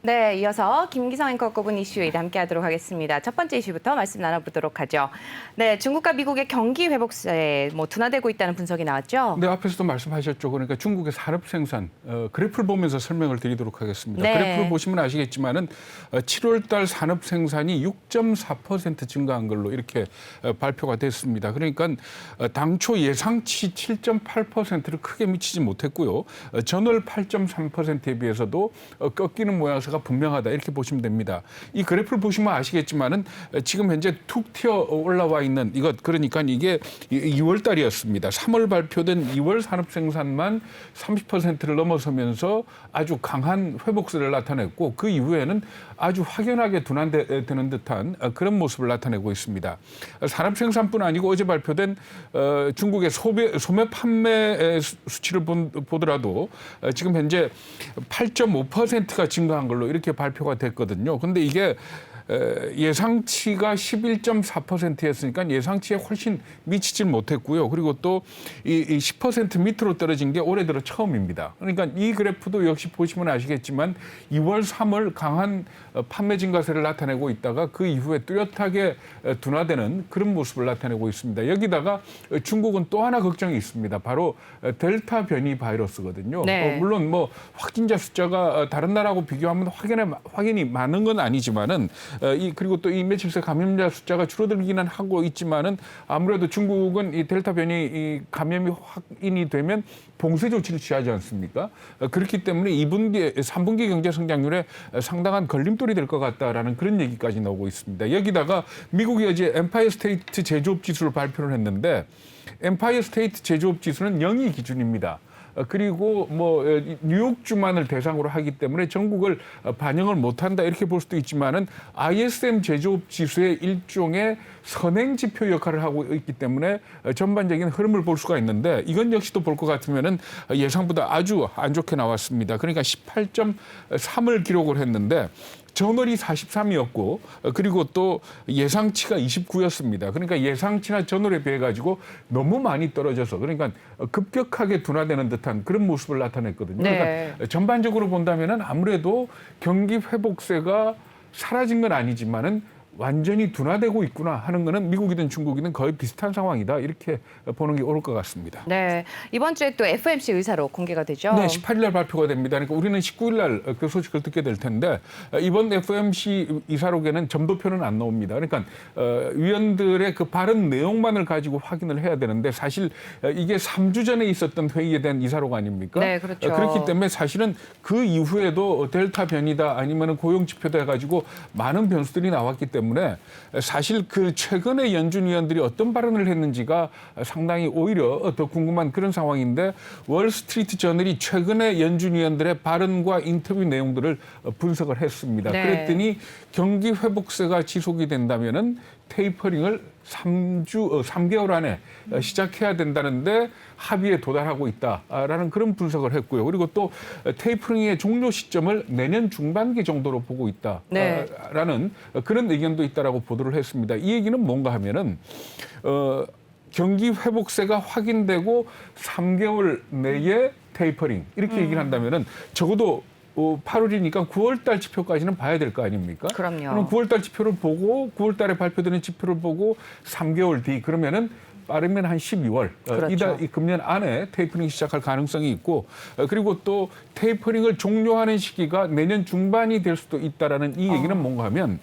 네, 이어서 김기성 앵커 꼽은 이슈에 함께하도록 하겠습니다. 첫 번째 이슈부터 말씀 나눠보도록 하죠. 네, 중국과 미국의 경기 회복세 둔화되고 있다는 분석이 나왔죠. 네, 앞에서도 말씀하셨죠. 그러니까 중국의 산업 생산 그래프를 보면서 설명을 드리도록 하겠습니다. 네. 그래프를 보시면 아시겠지만은 7월달 산업 생산이 6.4% 증가한 걸로 이렇게 발표가 됐습니다. 그러니까 당초 예상치 7.8%를 크게 미치지 못했고요. 전월 8.3%에 비해서도 꺾이는 모양새가 분명하다 이렇게 보시면 됩니다. 이 그래프를 보시면 아시겠지만은 지금 현재 툭 튀어 올라와 있는 이것 그러니까 이게 2월 달이었습니다. 3월 발표된 2월 산업 생산만 30%를 넘어서면서 아주 강한 회복세를 나타냈고 그 이후에는 아주 확연하게 둔화되는 듯한 그런 모습을 나타내고 있습니다. 산업 생산뿐 아니고 어제 발표된 중국의 소매 판매 수치를 보더라도 지금 현재 8.5%가 증가한 걸로 이렇게 발표가 됐거든요. 그런데 이게 예상치가 11.4%였으니까 예상치에 훨씬 미치질 못했고요. 그리고 또 이 10% 밑으로 떨어진 게 올해 들어 처음입니다. 그러니까 이 그래프도 역시 보시면 아시겠지만 2월, 3월 강한 판매 증가세를 나타내고 있다가 그 이후에 뚜렷하게 둔화되는 그런 모습을 나타내고 있습니다. 여기다가 중국은 또 하나 걱정이 있습니다. 바로 델타 변이 바이러스거든요. 네. 물론 뭐 확진자 숫자가 다른 나라하고 비교하면 확연히 많은 건 아니지만은 그리고 또 이 며칠 새 감염자 숫자가 줄어들기는 하고 있지만은 아무래도 중국은 이 델타 변이 이 감염이 확인이 되면 봉쇄 조치를 취하지 않습니까? 그렇기 때문에 2분기, 3분기 경제 성장률에 상당한 걸림돌이 될 것 같다라는 그런 얘기까지 나오고 있습니다. 여기다가 미국이 어제 엠파이어 스테이트 제조업 지수를 발표를 했는데 엠파이어 스테이트 제조업 지수는 0이 기준입니다. 그리고 뭐 뉴욕주만을 대상으로 하기 때문에 전국을 반영을 못한다 이렇게 볼 수도 있지만은 ISM 제조업 지수의 일종의 선행 지표 역할을 하고 있기 때문에 전반적인 흐름을 볼 수가 있는데 이건 역시도 볼 것 같으면은 예상보다 아주 안 좋게 나왔습니다. 그러니까 18.3을 기록을 했는데 전월이 43이었고 그리고 또 예상치가 29였습니다. 그러니까 예상치나 전월에 비해 가지고 너무 많이 떨어져서 그러니까 급격하게 둔화되는 듯한 그런 모습을 나타냈거든요. 네. 그러니까 전반적으로 본다면은 아무래도 경기 회복세가 사라진 건 아니지만은 완전히 둔화되고 있구나 하는 거는 미국이든 중국이든 거의 비슷한 상황이다 이렇게 보는 게 옳을 것 같습니다. 네, 이번 주에 또 FOMC 의사로 공개가 되죠. 네, 18일 날 발표가 됩니다. 그러니까 우리는 19일 날 그 소식을 듣게 될 텐데 이번 FOMC 이사록에는 점도표는 안 나옵니다. 그러니까 위원들의 그 발언 내용만을 가지고 확인을 해야 되는데 사실 이게 3주 전에 있었던 회의에 대한 이사록 아닙니까? 네, 그렇죠. 그렇기 때문에 사실은 그 이후에도 델타 변이다 아니면 고용 지표다 해가지고 많은 변수들이 나왔기 때문에 사실 그 최근에 연준 위원들이 어떤 발언을 했는지가 상당히 오히려 더 궁금한 그런 상황인데 월스트리트 저널이 최근에 연준 위원들의 발언과 인터뷰 내용들을 분석을 했습니다. 네. 그랬더니 경기 회복세가 지속이 된다면은 테이퍼링을 3개월 안에 시작해야 된다는데 합의에 도달하고 있다라는 그런 분석을 했고요. 그리고 또 테이퍼링의 종료 시점을 내년 중반기 정도로 보고 있다라는 네. 그런 의견도 있다라고 보도를 했습니다. 이 얘기는 뭔가 하면은 경기 회복세가 확인되고 3개월 내에 테이퍼링 이렇게 얘기를 한다면은 적어도 8월이니까 9월 달 지표까지는 봐야 될 거 아닙니까? 그럼요. 그럼 9월 달 지표를 보고 9월 달에 발표되는 지표를 보고 3개월 뒤 그러면은 빠르면 한 12월 그렇죠. 이 금년 안에 테이퍼링 시작할 가능성이 있고 그리고 또 테이퍼링을 종료하는 시기가 내년 중반이 될 수도 있다라는 이 얘기는 뭔가 하면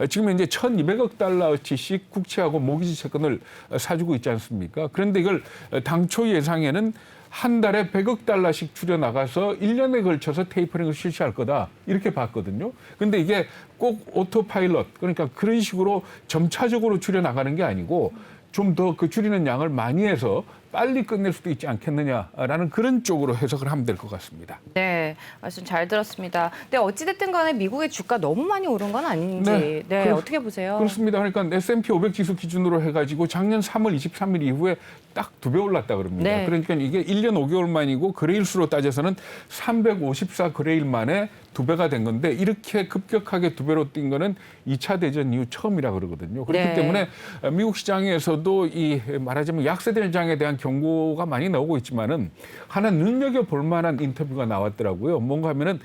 지금 현재 1,200억 달러치씩 국채하고 모기지 채권을 사주고 있지 않습니까? 그런데 이걸 당초 예상에는 한 달에 100억 달러씩 줄여나가서 1년에 걸쳐서 테이퍼링을 실시할 거다 이렇게 봤거든요. 그런데 이게 꼭 오토파일럿 그러니까 그런 식으로 점차적으로 줄여나가는 게 아니고 좀 더 그 줄이는 양을 많이 해서 빨리 끝낼 수도 있지 않겠느냐라는 그런 쪽으로 해석을 하면 될 것 같습니다. 네, 말씀 잘 들었습니다. 근데 어찌됐든 간에 미국의 주가 너무 많이 오른 건 아닌지 네, 어떻게 보세요? 그렇습니다. 그러니까 S&P 500 지수 기준으로 해가지고 작년 3월 23일 이후에 딱 2배 올랐다 그럽니다. 네. 그러니까 이게 1년 5개월 만이고 거래일수로 따져서는 354 거래일 만에 2배가 된 건데 이렇게 급격하게 2배로 뛴 거는 2차 대전 이후 처음이라 그러거든요. 그렇기 네. 때문에 미국 시장에서도 이 말하자면 약세대장에 대한 대한 경고가 많이 나오고 있지만은 하나 눈여겨볼 만한 인터뷰가 나왔더라고요. 뭔가 하면은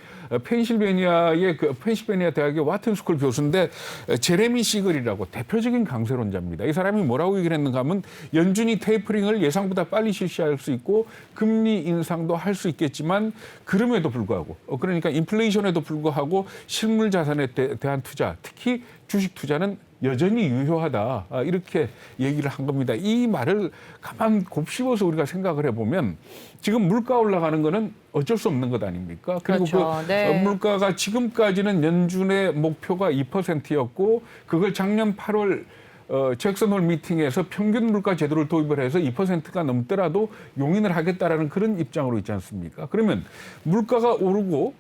펜실베니아 대학의 와튼스쿨 교수인데 제레미 시글이라고 대표적인 강세론자입니다. 이 사람이 뭐라고 얘기를 했는가 하면 연준이 테이퍼링을 예상보다 빨리 실시할 수 있고 금리 인상도 할 수 있겠지만 그럼에도 불구하고 그러니까 인플레이션에도 불구하고 실물 자산에 대한 투자, 특히 주식 투자는 여전히 유효하다. 이렇게 얘기를 한 겁니다. 이 말을 가만 곱씹어서 우리가 생각을 해보면 지금 물가 올라가는 거는 어쩔 수 없는 것 아닙니까? 그리고 그렇죠. 네. 물가가 지금까지는 연준의 목표가 2%였고 그걸 작년 8월 잭슨홀 미팅에서 평균 물가 제도를 도입을 해서 2%가 넘더라도 용인을 하겠다라는 그런 입장으로 있지 않습니까? 그러면 물가가 오르고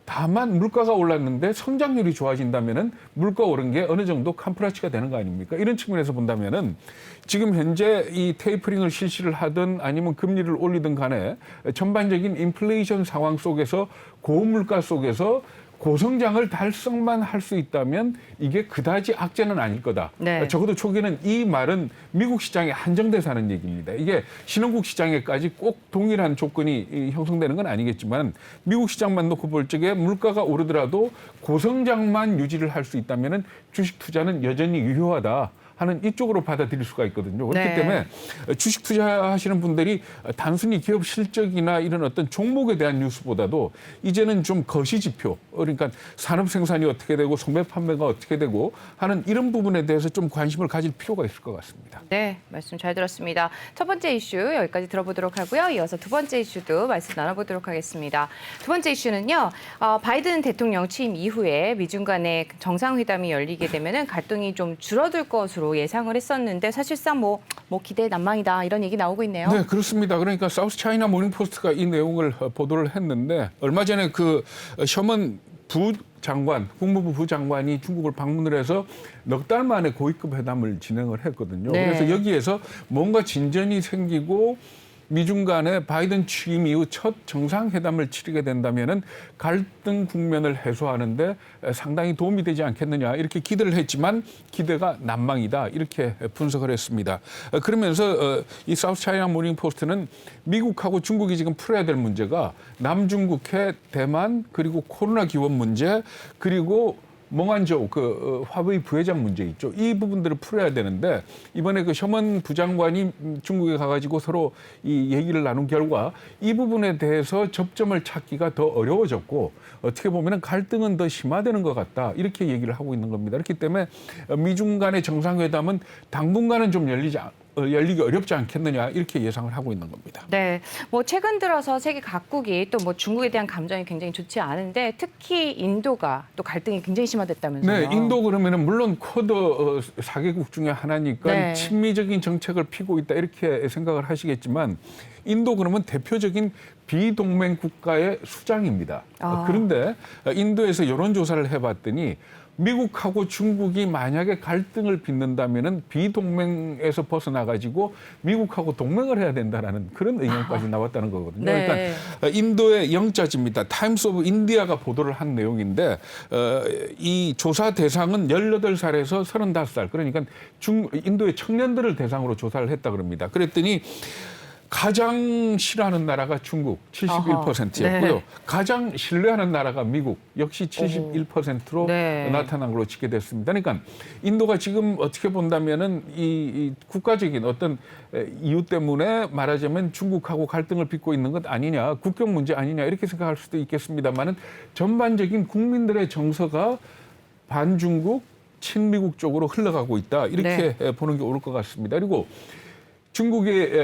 다만 물가가 올랐는데 성장률이 좋아진다면은 물가 오른 게 어느 정도 컴프라치가 되는 거 아닙니까? 이런 측면에서 본다면은 지금 현재 이 테이퍼링을 실시를 하든 아니면 금리를 올리든 간에 전반적인 인플레이션 상황 속에서 고물가 속에서 고성장을 달성만 할 수 있다면 이게 그다지 악재는 아닐 거다. 네. 적어도 초기에는 이 말은 미국 시장에 한정돼서 하는 얘기입니다. 이게 신흥국 시장에까지 꼭 동일한 조건이 형성되는 건 아니겠지만 미국 시장만 놓고 볼 적에 물가가 오르더라도 고성장만 유지를 할 수 있다면 주식 투자는 여전히 유효하다. 하는 이쪽으로 받아들일 수가 있거든요. 그렇기 네. 때문에 주식 투자하시는 분들이 단순히 기업 실적이나 이런 어떤 종목에 대한 뉴스보다도 이제는 좀 거시지표, 그러니까 산업 생산이 어떻게 되고 소매 판매가 어떻게 되고 하는 이런 부분에 대해서 좀 관심을 가질 필요가 있을 것 같습니다. 네, 말씀 잘 들었습니다. 첫 번째 이슈 여기까지 들어보도록 하고요. 이어서 두 번째 이슈도 말씀 나눠보도록 하겠습니다. 두 번째 이슈는요. 바이든 대통령 취임 이후에 미중 간의 정상회담이 열리게 되면은 갈등이 좀 줄어들 것으로 예상을 했었는데 사실상 뭐 기대 난망이다 이런 얘기 나오고 있네요. 네, 그렇습니다. 그러니까 사우스 차이나 모닝 포스트가 이 내용을 보도를 했는데 얼마 전에 그 셔먼 국무부 부장관이 중국을 방문을 해서 넉 달 만에 고위급 회담을 진행을 했거든요. 네. 그래서 여기에서 뭔가 진전이 생기고 미중 간의 바이든 취임 이후 첫 정상회담을 치르게 된다면은 갈등 국면을 해소하는데 상당히 도움이 되지 않겠느냐 이렇게 기대를 했지만 기대가 난망이다 이렇게 분석을 했습니다. 그러면서 이 사우스 차이나 모닝 포스트는 미국하고 중국이 지금 풀어야 될 문제가 남중국해, 대만 그리고 코로나 기원 문제 그리고 멍한저우 화웨이 부회장 문제 있죠. 이 부분들을 풀어야 되는데 이번에 그 셔먼 부장관이 중국에 가가지고 서로 이 얘기를 나눈 결과 이 부분에 대해서 접점을 찾기가 더 어려워졌고 어떻게 보면 갈등은 더 심화되는 것 같다 이렇게 얘기를 하고 있는 겁니다. 그렇기 때문에 미중 간의 정상회담은 당분간은 좀 열리기 어렵지 않겠느냐 이렇게 예상을 하고 있는 겁니다. 네, 뭐 최근 들어서 세계 각국이 또 뭐 중국에 대한 감정이 굉장히 좋지 않은데 특히 인도가 또 갈등이 굉장히 심화됐다면서요. 네, 인도 그러면은 물론 쿼드 4개국 중에 하나니까 네. 친미적인 정책을 피고 있다 이렇게 생각을 하시겠지만 인도 그러면 대표적인 비동맹 국가의 수장입니다. 그런데 인도에서 여론조사를 해봤더니 미국하고 중국이 만약에 갈등을 빚는다면은 비동맹에서 벗어나가지고 미국하고 동맹을 해야 된다라는 그런 의견까지 나왔다는 거거든요. 네. 그러니까 인도의 영자지입니다. 타임스 오브 인디아가 보도를 한 내용인데 이 조사 대상은 18살에서 35살 그러니까 인도의 청년들을 대상으로 조사를 했다 그럽니다. 그랬더니 가장 싫어하는 나라가 중국 71%였고요. 네. 가장 신뢰하는 나라가 미국 역시 71%로 네. 나타난 걸로 찍게 됐습니다. 그러니까 인도가 지금 어떻게 본다면은 이 국가적인 어떤 이유 때문에 말하자면 중국하고 갈등을 빚고 있는 것 아니냐, 국경 문제 아니냐 이렇게 생각할 수도 있겠습니다만은 전반적인 국민들의 정서가 반중국, 친미국 쪽으로 흘러가고 있다 이렇게 보는 게 옳을 것 같습니다. 그리고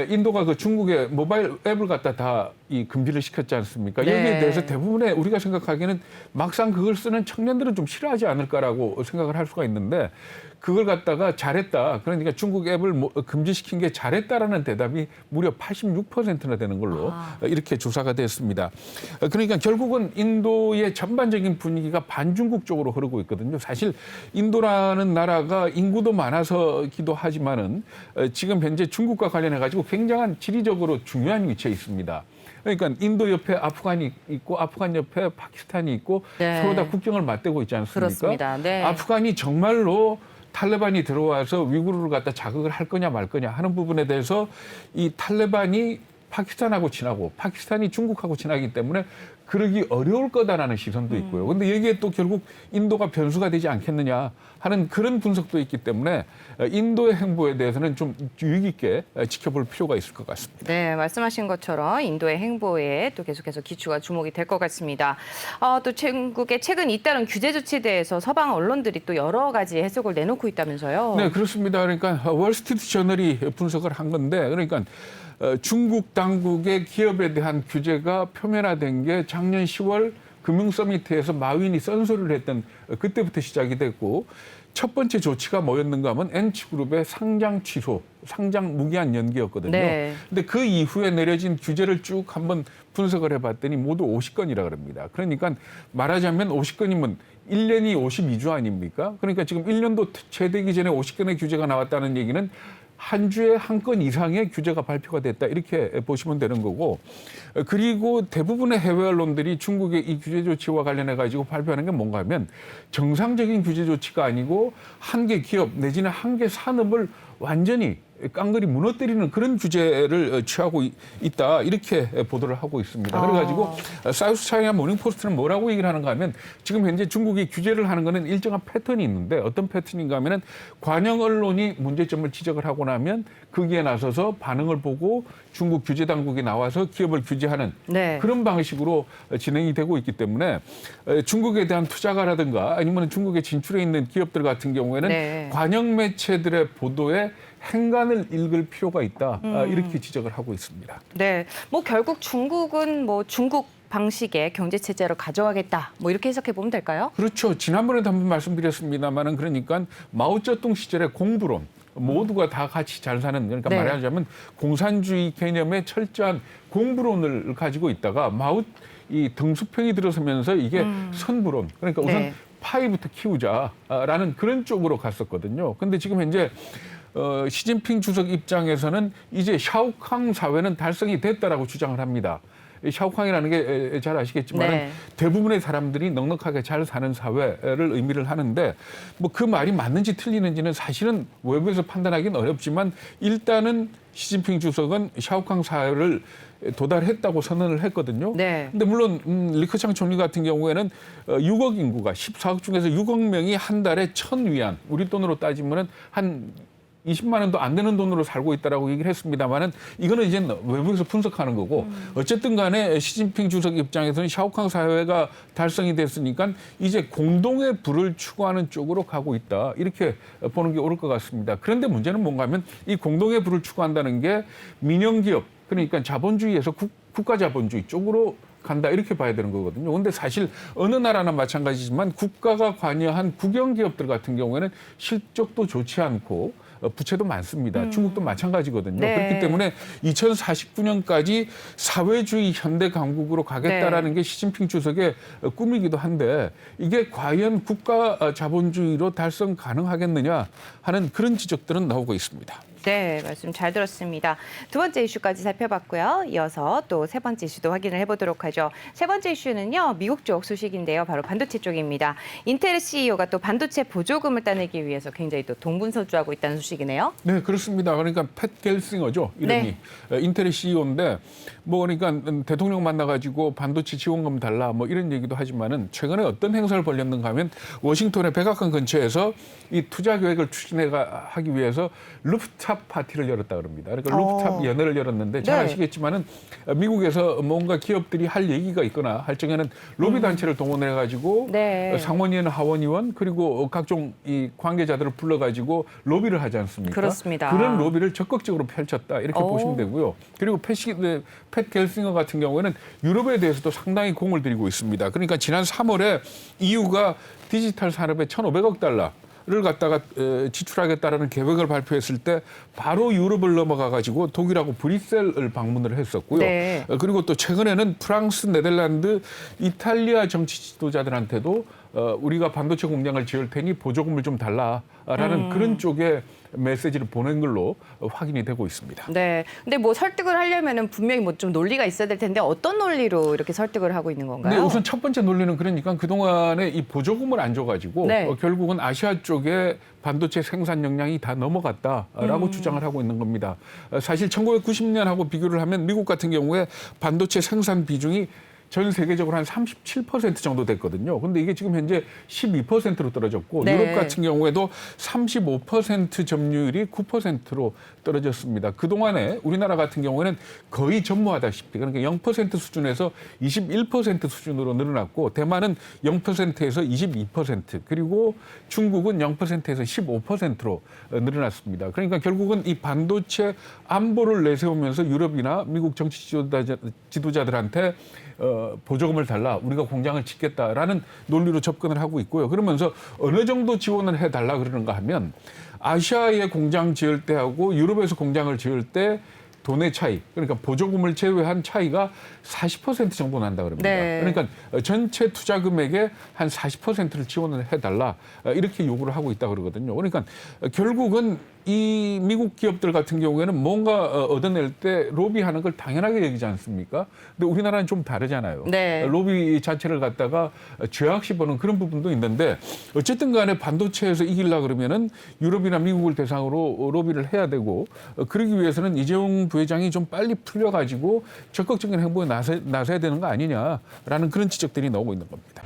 인도가 그 중국의 모바일 앱을 갖다 다 이 금지를 시켰지 않습니까? 네. 여기에 대해서 대부분의 우리가 생각하기에는 막상 그걸 쓰는 청년들은 좀 싫어하지 않을까라고 생각을 할 수가 있는데 그걸 갖다가 잘했다. 그러니까 중국 앱을 금지시킨 게 잘했다라는 대답이 무려 86%나 되는 걸로 이렇게 조사가 됐습니다. 그러니까 결국은 인도의 전반적인 분위기가 반중국 쪽으로 흐르고 있거든요. 사실 인도라는 나라가 인구도 많아서기도 하지만은 지금 현재 중국과 관련해 가지고 굉장한 지리적으로 중요한 위치에 있습니다. 그러니까 인도 옆에 아프간이 있고 아프간 옆에 파키스탄이 있고 네. 서로 다 국경을 맞대고 있지 않습니까? 그렇습니다. 네. 아프간이 정말로 탈레반이 들어와서 위구르를 갖다 자극을 할 거냐 말 거냐 하는 부분에 대해서 이 탈레반이 파키스탄하고 친하고 파키스탄이 중국하고 친하기 때문에 그러기 어려울 거다라는 시선도 있고요. 그런데 여기에 또 결국 인도가 변수가 되지 않겠느냐 하는 그런 분석도 있기 때문에 인도의 행보에 대해서는 좀 유의 깊게 지켜볼 필요가 있을 것 같습니다. 네, 말씀하신 것처럼 인도의 행보에 또 계속해서 기초가 주목이 될 것 같습니다. 또 중국의 최근 잇따른 규제 조치에 대해서 서방 언론들이 또 여러 가지 해석을 내놓고 있다면서요. 네, 그렇습니다. 그러니까 월스트리트 저널이 분석을 한 건데 그러니까 중국 당국의 기업에 대한 규제가 표면화된 게 작년 10월 금융 서미트에서 마윈이 썬소리를 했던 그때부터 시작이 됐고 첫 번째 조치가 뭐였는가 하면 N치그룹의 상장 취소, 상장 무기한 연기였거든요. 네. 근데 그 이후에 내려진 규제를 쭉 한번 분석을 해봤더니 모두 50건이라 그럽니다. 그러니까 말하자면 50건이면 1년이 52주 아닙니까? 그러니까 지금 1년도 채 되기 전에 50건의 규제가 나왔다는 얘기는 한 주에 한 건 이상의 규제가 발표가 됐다 이렇게 보시면 되는 거고 그리고 대부분의 해외 언론들이 중국의 이 규제 조치와 관련해 가지고 발표하는 게 뭔가 하면 정상적인 규제 조치가 아니고 한 개 기업 내지는 한 개 산업을 완전히 깡그리 무너뜨리는 그런 규제를 취하고 있다 이렇게 보도를 하고 있습니다. 그래가지고 사우스 차이나 모닝포스트는 뭐라고 얘기를 하는가 하면 지금 현재 중국이 규제를 하는 거는 일정한 패턴이 있는데 어떤 패턴인가 하면은 관영 언론이 문제점을 지적을 하고 나면 거기에 나서서 반응을 보고 중국 규제 당국이 나와서 기업을 규제하는 네. 그런 방식으로 진행이 되고 있기 때문에 중국에 대한 투자가라든가 아니면 중국에 진출해 있는 기업들 같은 경우에는 네. 관영 매체들의 보도에 행간을 읽을 필요가 있다. 이렇게 지적을 하고 있습니다. 네, 뭐 결국 중국은 뭐 중국 방식의 경제 체제로 가져가겠다. 뭐 이렇게 해석해 보면 될까요? 그렇죠. 지난번에도 한번 말씀드렸습니다만은 그러니까 마오쩌둥 시절의 공부론 모두가 다 같이 잘 사는 그러니까 네. 말하자면 공산주의 개념의 철저한 공부론을 가지고 있다가 이 등수평이 들어서면서 이게 선부론 그러니까 우선 네. 파이부터 키우자라는 그런 쪽으로 갔었거든요. 근데 지금 현재 시진핑 주석 입장에서는 이제 샤오캉 사회는 달성이 됐다라고 주장을 합니다. 이 샤오캉이라는 게 잘 아시겠지만 네. 대부분의 사람들이 넉넉하게 잘 사는 사회를 의미를 하는데 뭐 그 말이 맞는지 틀리는지는 사실은 외부에서 판단하기는 어렵지만 일단은 시진핑 주석은 샤오캉 사회를 도달했다고 선언을 했거든요. 네. 근데 물론 리커창 총리 같은 경우에는 6억 인구가 14억 중에서 6억 명이 한 달에 1,000위안 우리 돈으로 따지면은 한 20만 원도 안 되는 돈으로 살고 있다라고 얘기를 했습니다만은 이거는 이제 외부에서 분석하는 거고 어쨌든 간에 시진핑 주석 입장에서는 샤오캉 사회가 달성이 됐으니까 이제 공동의 부를 추구하는 쪽으로 가고 있다. 이렇게 보는 게 옳을 것 같습니다. 그런데 문제는 뭔가 하면 이 공동의 부를 추구한다는 게 민영기업 그러니까 자본주의에서 국가 자본주의 쪽으로 간다 이렇게 봐야 되는 거거든요. 그런데 사실 어느 나라나 마찬가지지만 국가가 관여한 국영기업들 같은 경우에는 실적도 좋지 않고 부채도 많습니다. 중국도 마찬가지거든요. 네. 그렇기 때문에 2049년까지 사회주의 현대 강국으로 가겠다라는 게 시진핑 주석의 꿈이기도 한데 이게 과연 국가 자본주의로 달성 가능하겠느냐 하는 그런 지적들은 나오고 있습니다. 네, 말씀 잘 들었습니다. 두 번째 이슈까지 살펴봤고요. 이어서 또 세 번째 이슈도 확인을 해보도록 하죠. 세 번째 이슈는요, 미국 쪽 소식인데요. 바로 반도체 쪽입니다. 인텔 CEO가 또 반도체 보조금을 따내기 위해서 굉장히 또 동분서주하고 있다는 소식이네요. 네, 그렇습니다. 그러니까 팻 겔싱어죠. 이름이. 인텔의 CEO인데 뭐 그러니까 대통령 만나가지고 반도체 지원금 달라 뭐 이런 얘기도 하지만은 최근에 어떤 행사를 벌였는가 하면 워싱턴의 백악관 근처에서 이 투자 계획을 추진하기 위해서 루프탑 파티를 열었다 그럽니다. 그러니까 루프탑 연회를 열었는데 잘 네. 아시겠지만은 미국에서 뭔가 기업들이 할 얘기가 있거나 할 적에는 로비 단체를 동원해 가지고 네. 상원의원, 하원의원 그리고 각종 이 관계자들을 불러 가지고 로비를 하지 않습니까? 그렇습니다. 그런 로비를 적극적으로 펼쳤다 이렇게 보시면 되고요. 그리고 팻 겔싱어 같은 경우에는 유럽에 대해서도 상당히 공을 들이고 있습니다. 그러니까 지난 3월에 EU가 디지털 산업에 1,500억 달러 를 갖다가 지출하겠다라는 계획을 발표했을 때 바로 유럽을 넘어가 가지고 독일하고 브뤼셀을 방문을 했었고요. 네. 그리고 또 최근에는 프랑스, 네덜란드, 이탈리아 정치 지도자들한테도 우리가 반도체 공장을 지을 테니 보조금을 좀 달라라는 그런 쪽의 메시지를 보낸 걸로 확인이 되고 있습니다. 네. 근데 뭐 설득을 하려면은 분명히 뭐 좀 논리가 있어야 될 텐데 어떤 논리로 이렇게 설득을 하고 있는 건가요? 네, 우선 첫 번째 논리는 그러니까 그동안에 이 보조금을 안 줘가지고 네. 결국은 아시아 쪽에 반도체 생산 역량이 다 넘어갔다라고 주장을 하고 있는 겁니다. 사실 1990년하고 비교를 하면 미국 같은 경우에 반도체 생산 비중이 전 세계적으로 한 37% 정도 됐거든요. 근데 이게 지금 현재 12%로 떨어졌고 네. 유럽 같은 경우에도 35% 점유율이 9%로 떨어졌습니다. 그동안에 우리나라 같은 경우에는 거의 전무하다시피 그러니까 0% 수준에서 21% 수준으로 늘어났고 대만은 0%에서 22% 그리고 중국은 0%에서 15%로 늘어났습니다. 그러니까 결국은 이 반도체 안보를 내세우면서 유럽이나 미국 정치 지도자들한테 보조금을 달라 우리가 공장을 짓겠다라는 논리로 접근을 하고 있고요. 그러면서 어느 정도 지원을 해달라 그러는가 하면 아시아에 공장 지을 때하고 유럽에서 공장을 지을 때 돈의 차이, 그러니까 보조금을 제외한 차이가 40% 정도 난다 그럽니다. 네. 그러니까 전체 투자 금액의 한 40%를 지원을 해달라 이렇게 요구를 하고 있다 그러거든요. 그러니까 결국은 이 미국 기업들 같은 경우에는 뭔가 얻어낼 때 로비하는 걸 당연하게 여기지 않습니까? 근데 우리나라는 좀 다르잖아요. 네. 로비 자체를 갖다가 죄악시 보는 그런 부분도 있는데 어쨌든 간에 반도체에서 이기려 그러면은 유럽이나 미국을 대상으로 로비를 해야 되고 그러기 위해서는 이재용 부회장이 좀 빨리 풀려가지고 적극적인 행보에 나서야 되는 거 아니냐라는 그런 지적들이 나오고 있는 겁니다.